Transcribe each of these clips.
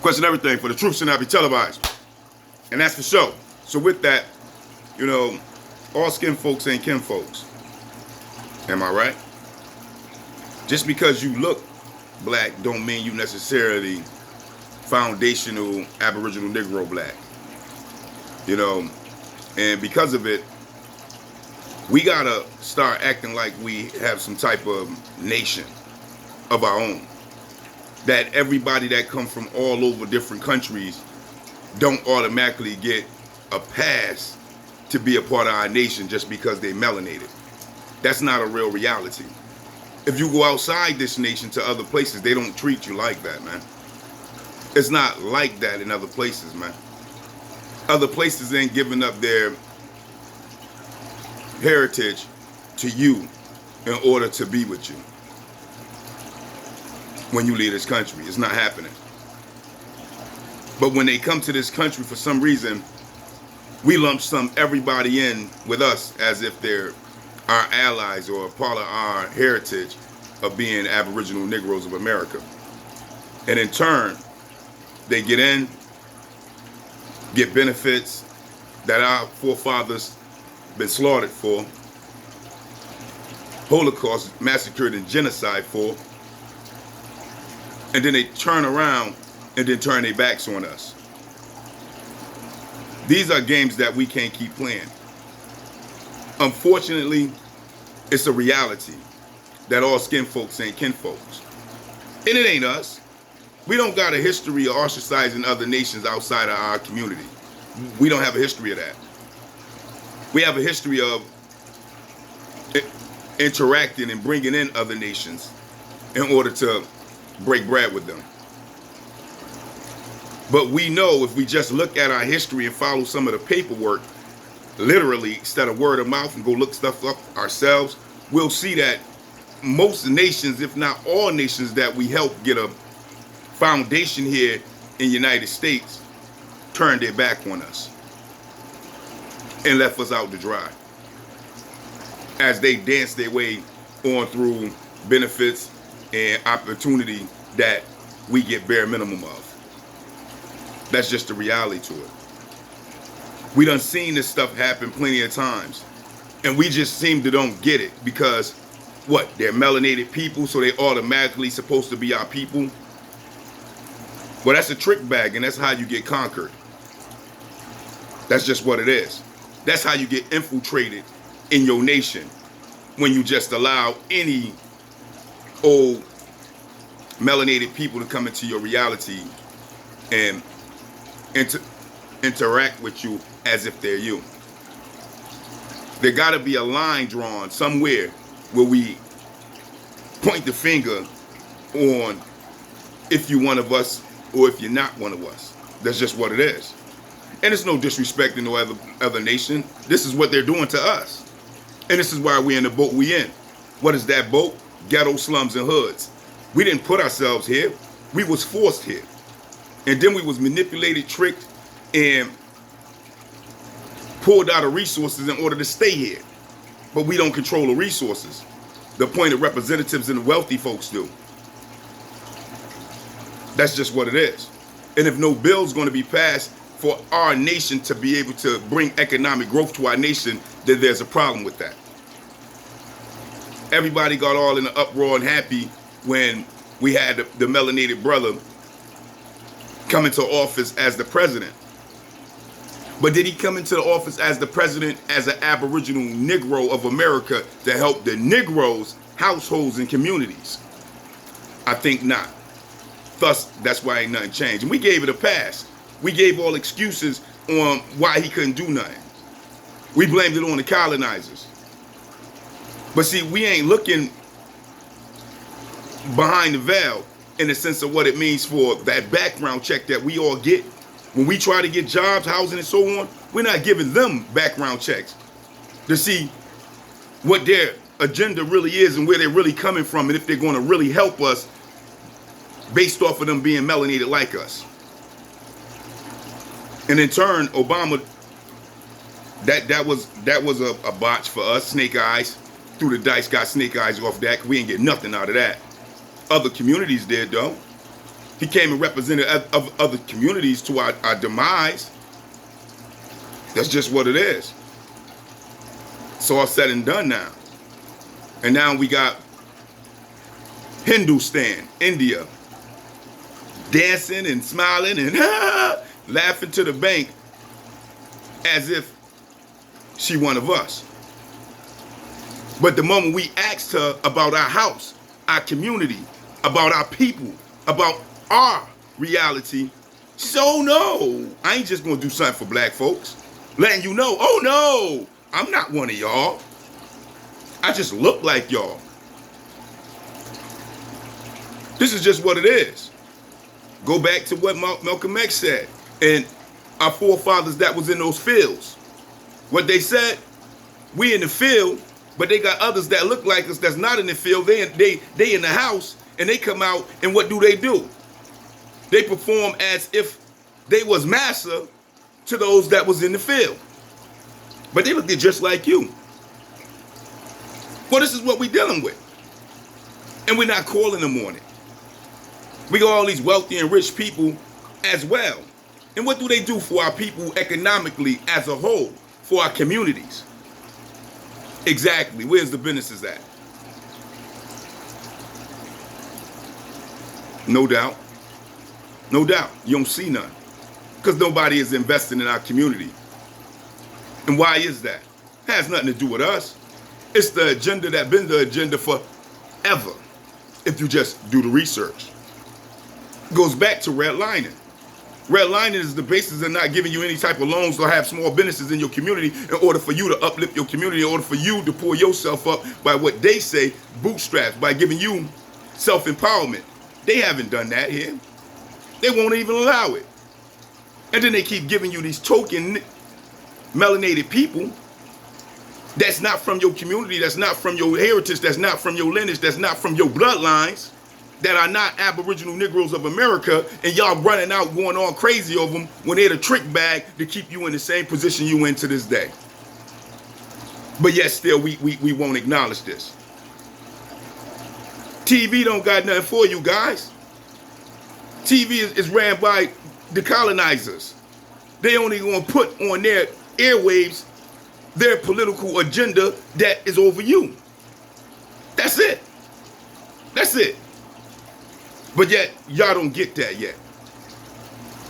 Question everything, for the truth should not be televised. And that's for sure. So with that, you know, all skin folks ain't kin folks. Am I right? Just because you look black don't mean you necessarily foundational Aboriginal Negro black. You know, and because of it, we gotta start acting like we have some type of nation of our own. That everybody that come from all over different countries don't automatically get a pass to be a part of our nation just because they melanated. That's not a real reality. If you go outside this nation to other places, they don't treat you like that, man. It's not like that in other places, man. Other places ain't giving up their heritage to you in order to be with you when you leave this country. It's not happening. But when they come to this country, for some reason, we lump everybody in with us as if they're our allies or a part of our heritage of being Aboriginal Negroes of America. And in turn, they get in, get benefits that our forefathers been slaughtered for, Holocaust, massacred, and genocide for, and then they turn around and then turn their backs on us. These are games that we can't keep playing. Unfortunately, it's a reality that all skin folks ain't kin folks. And it ain't us. We don't got a history of ostracizing other nations outside of our community. We don't have a history of that. We have a history of interacting and bringing in other nations in order to break bread with them. But we know if we just look at our history and follow some of the paperwork, literally, instead of word of mouth and go look stuff up ourselves, we'll see that most nations, if not all nations that we help get a foundation here in the United States, turned their back on us and left us out to dry as they dance their way on through benefits and opportunity that we get bare minimum of. That's just the reality to it. We done seen this stuff happen plenty of times, and we just seem to don't get it because what? They're melanated people, so they automatically supposed to be our people. Well, that's a trick bag, and that's how you get conquered. That's just what it is. That's how you get infiltrated in your nation, when you just allow any old melanated people to come into your reality and interact with you as if they're you. There got to be a line drawn somewhere where we point the finger on if you're one of us or if you're not one of us. That's just what it is. And it's no disrespect to no other nation. This is what they're doing to us. And this is why we're in the boat we in. What is that boat? Ghetto, slums, and hoods. We didn't put ourselves here. We was forced here. And then we was manipulated, tricked, and pulled out of resources in order to stay here. But we don't control the resources. The appointed representatives and the wealthy folks do. That's just what it is. And if no bill's going to be passed for our nation to be able to bring economic growth to our nation, then there's a problem with that. Everybody got all in an uproar and happy when we had the melanated brother come into office as the president. But did he come into the office as the president as an Aboriginal Negro of America to help the Negroes, households, and communities? I think not. Thus, that's why ain't nothing changed. And we gave it a pass. We gave all excuses on why he couldn't do nothing. We blamed it on the colonizers. But see, we ain't looking behind the veil in the sense of what it means for that background check that we all get. When we try to get jobs, housing, and so on, we're not giving them background checks to see what their agenda really is and where they're really coming from and if they're going to really help us based off of them being melanated like us. And in turn, Obama, that was a botch for us. Snake eyes, threw the dice, got snake eyes off that. We ain't get nothing out of that. Other communities did though. He came and represented of other communities to our demise. That's just what it is. It's all said and done now. And now we got Hindustan, India, dancing and smiling and laughing to the bank as if she one of us. But the moment we asked her about our house, our community, about our people, about our reality, so no, I ain't just gonna do something for black folks. Letting you know, oh no, I'm not one of y'all. I just look like y'all. This is just what it is. Go back to what Malcolm X said. And our forefathers that was in those fields. What they said, we in the field, but they got others that look like us that's not in the field. They in the house, and they come out, and what do? They perform as if they was massa to those that was in the field. But they looked just like you. Well, this is what we dealing with. And we're not calling them on it. We got all these wealthy and rich people as well. And what do they do for our people economically as a whole, for our communities? Exactly. Where's the businesses at? No doubt. No doubt. You don't see none. Because nobody is investing in our community. And why is that? It has nothing to do with us. It's the agenda that been the agenda forever. If you just do the research. It goes back to redlining. Redlining is the basis of not giving you any type of loans or have small businesses in your community in order for you to uplift your community, in order for you to pull yourself up by what they say, bootstraps, by giving you self-empowerment. They haven't done that here. They won't even allow it. And then they keep giving you these token melanated people that's not from your community, that's not from your heritage, that's not from your lineage, that's not from your bloodlines, that are not Aboriginal Negroes of America, and y'all running out going on crazy over them when they're the trick bag to keep you in the same position you in to this day. But yet still we won't acknowledge this. TV don't got nothing for you guys. TV is ran by the colonizers. They only gonna put on their airwaves their political agenda that is over you. That's it. That's it. But yet, y'all don't get that yet.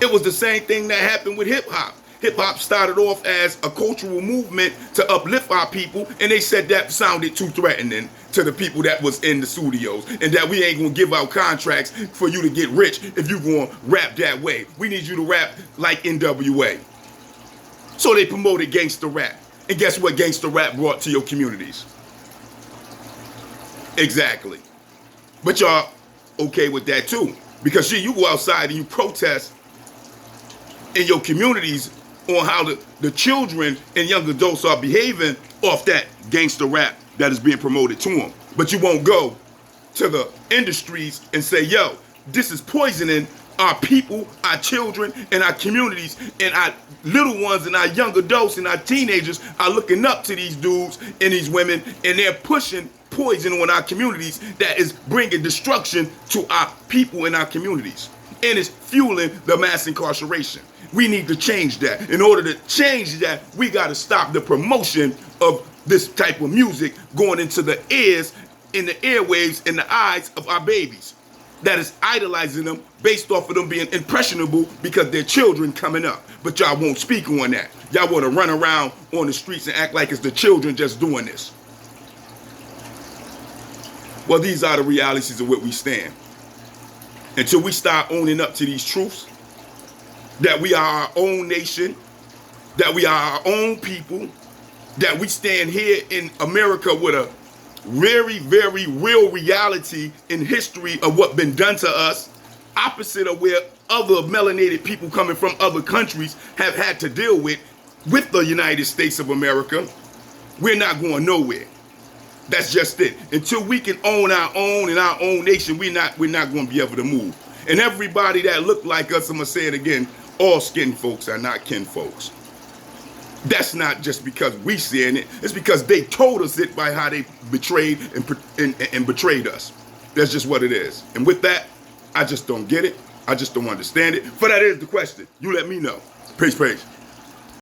It was the same thing that happened with hip-hop. Hip-hop started off as a cultural movement to uplift our people, and they said that sounded too threatening to the people that was in the studios, and that we ain't gonna give out contracts for you to get rich if you gonna rap that way. We need you to rap like NWA. So they promoted gangster rap. And guess what gangster rap brought to your communities? Exactly. But y'all okay with that too. Because you go outside and you protest in your communities on how the children and young adults are behaving off that gangster rap that is being promoted to them. But you won't go to the industries and say, yo, this is poisoning our people, our children, and our communities, and our little ones, and our young adults, and our teenagers are looking up to these dudes and these women, and they're pushing poison on our communities that is bringing destruction to our people in our communities. And it's fueling the mass incarceration. We need to change that. In order to change that, we got to stop the promotion of this type of music going into the ears, in the airwaves, in the eyes of our babies. That is idolizing them based off of them being impressionable because they're children coming up. But y'all won't speak on that. Y'all want to run around on the streets and act like it's the children just doing this. Well, these are the realities of where we stand. Until we start owning up to these truths, that we are our own nation, that we are our own people, that we stand here in America with a very, very real reality in history of what's been done to us, opposite of where other melanated people coming from other countries have had to deal with the United States of America. We're not going nowhere. That's just it. Until we can own our own in our own nation, we're not going to be able to move. And everybody that look like us, I'm going to say it again, all skin folks are not kin folks. That's not just because we saying it. It's because they told us it by how they betrayed and betrayed us. That's just what it is. And with that, I just don't get it. I just don't understand it. For that is the question. You let me know. Peace, peace.